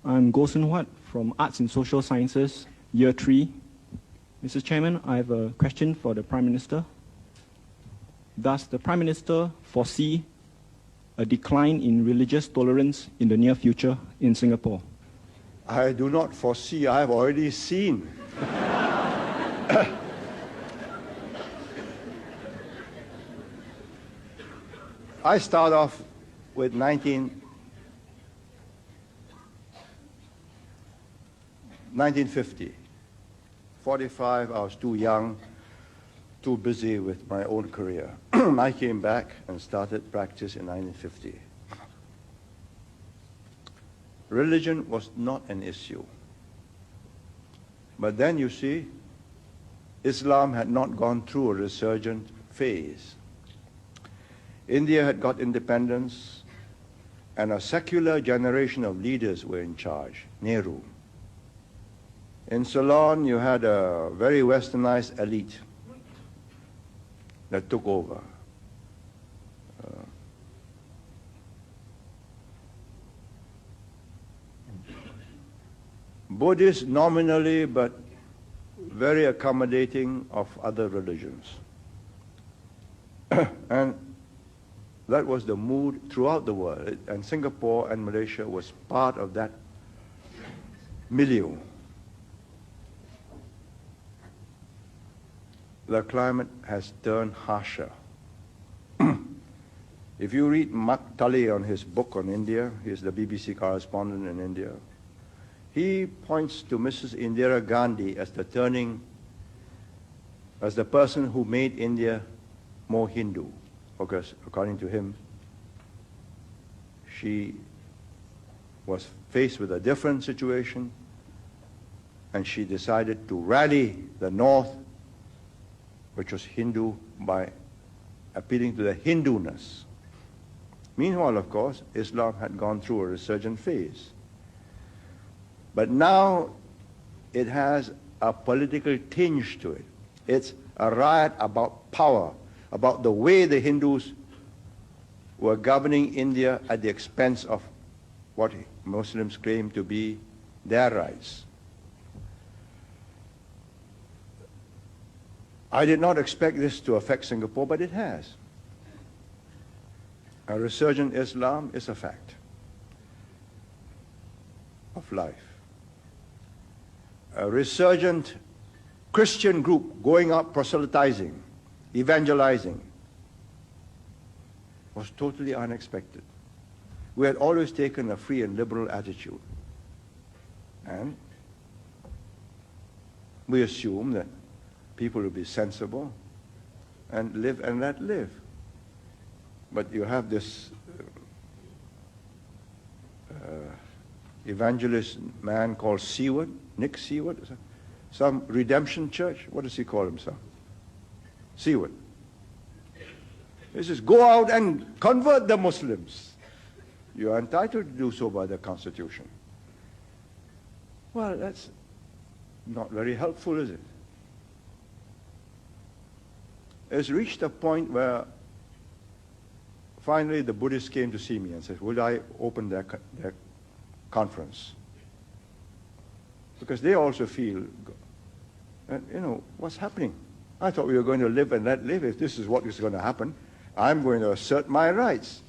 I'm Goh Sun Huat from Arts and Social Sciences, Year 3. Mr. Chairman, I have a question for the Prime Minister. Does the Prime Minister foresee a decline in religious tolerance in the near future in Singapore? I do not foresee, I have already seen. I start off with 1950. 45, I was too young, too busy with my own career. I came back and started practice in 1950. Religion was not an issue. But then you see, Islam had not gone through a resurgent phase. India had got independence, and a secular generation of leaders were in charge, Nehru. In Ceylon, you had a very westernized elite that took over. Buddhist nominally, but very accommodating of other religions. And that was the mood throughout the world, and Singapore and Malaysia was part of that milieu. The climate has turned harsher. If you read Mark Tully on his book on India, he's the BBC correspondent in India, he points to Mrs. Indira Gandhi as the person who made India more Hindu. Because according to him, she was faced with a different situation, and she decided to rally the North, which was Hindu, by appealing to the Hinduness. Meanwhile, of course, Islam had gone through a resurgent phase. But now it has a political tinge to it. It's a riot about power, about the way the Hindus were governing India at the expense of what Muslims claim to be their rights. I did not expect this to affect Singapore, but it has. A resurgent Islam is a fact of life. A resurgent Christian group going out proselytizing, evangelizing, was totally unexpected. We had always taken a free and liberal attitude. And we assume that people will be sensible and live and let live. But you have this evangelist man called Seward, Nick Seward, some redemption church. What does he call himself? Seward. He says, go out and convert the Muslims. You are entitled to do so by the Constitution. Well, that's not very helpful, is it? It's reached a point where finally the Buddhists came to see me and said, would I open their conference? Because they also feel, what's happening? I thought we were going to live and let live. If this is what is going to happen, I'm going to assert my rights.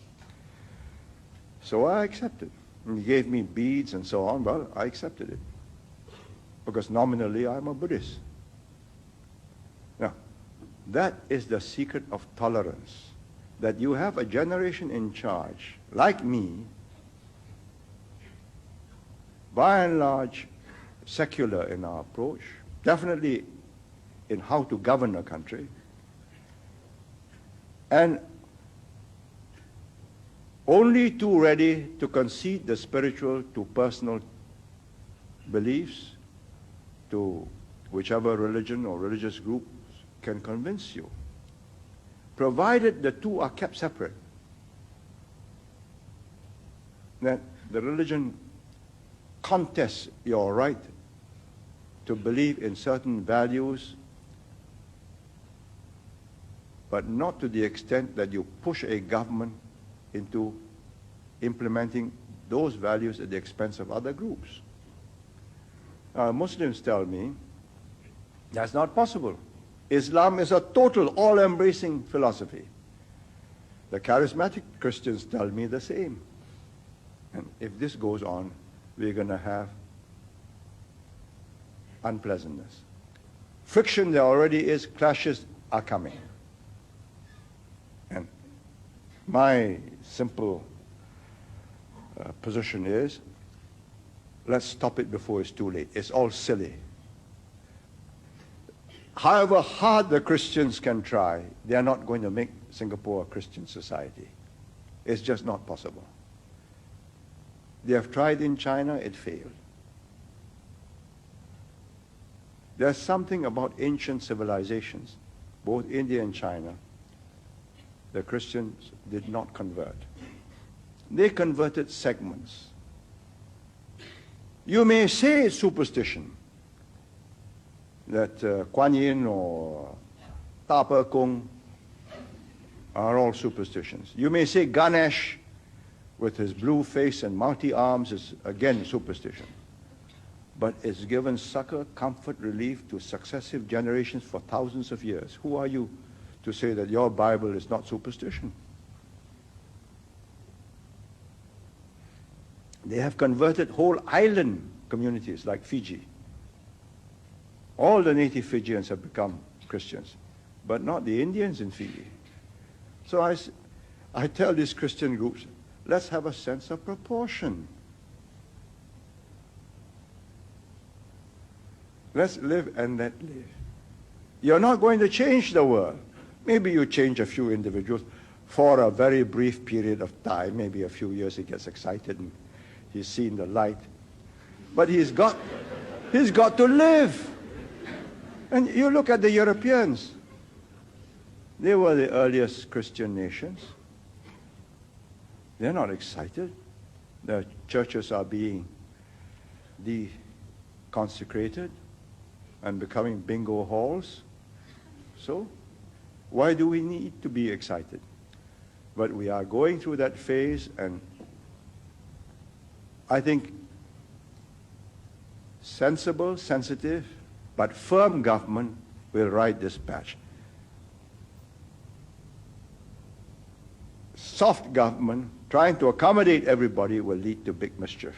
So I accepted. And he gave me beads and so on. Well, I accepted it. Because nominally I'm a Buddhist. Now, that is the secret of tolerance. That you have a generation in charge, like me, by and large, secular in our approach, definitely in how to govern a country, and only too ready to concede the spiritual to personal beliefs, to whichever religion or religious group can convince you, provided the two are kept separate. That the religion contests your right to believe in certain values, but not to the extent that you push a government into implementing those values at the expense of other groups. Muslims tell me that's not possible. Islam is a total, all-embracing philosophy. The charismatic Christians tell me the same. And if this goes on, we're going to have unpleasantness. Friction there already is, clashes are coming. And my simple position is, let's stop it before it's too late. It's all silly. However hard the Christians can try, they are not going to make Singapore a Christian society. It's just not possible. They have tried in China, it failed. There's something about ancient civilizations, both India and China, the Christians did not convert. They converted segments. You may say it's superstition, that Kuan Yin or Ta Pe Kung are all superstitions. You may say Ganesh with his blue face and mighty arms is again superstition. But it's given succor, comfort, relief to successive generations for thousands of years. Who are you to say that your Bible is not superstition? They have converted whole island communities like Fiji. All the native Fijians have become Christians, but not the Indians in Fiji. So I tell these Christian groups, let's have a sense of proportion. Let's live and let live. You're not going to change the world. Maybe you change a few individuals for a very brief period of time, maybe a few years. He gets excited and he's seen the light. But he's got to live. And you look at the Europeans. They were the earliest Christian nations. They're not excited. Their churches are being deconsecrated and becoming bingo halls. So, why do we need to be excited? But we are going through that phase, and I think sensible, sensitive, but firm government will ride this patch. Soft government, trying to accommodate everybody, will lead to big mischief.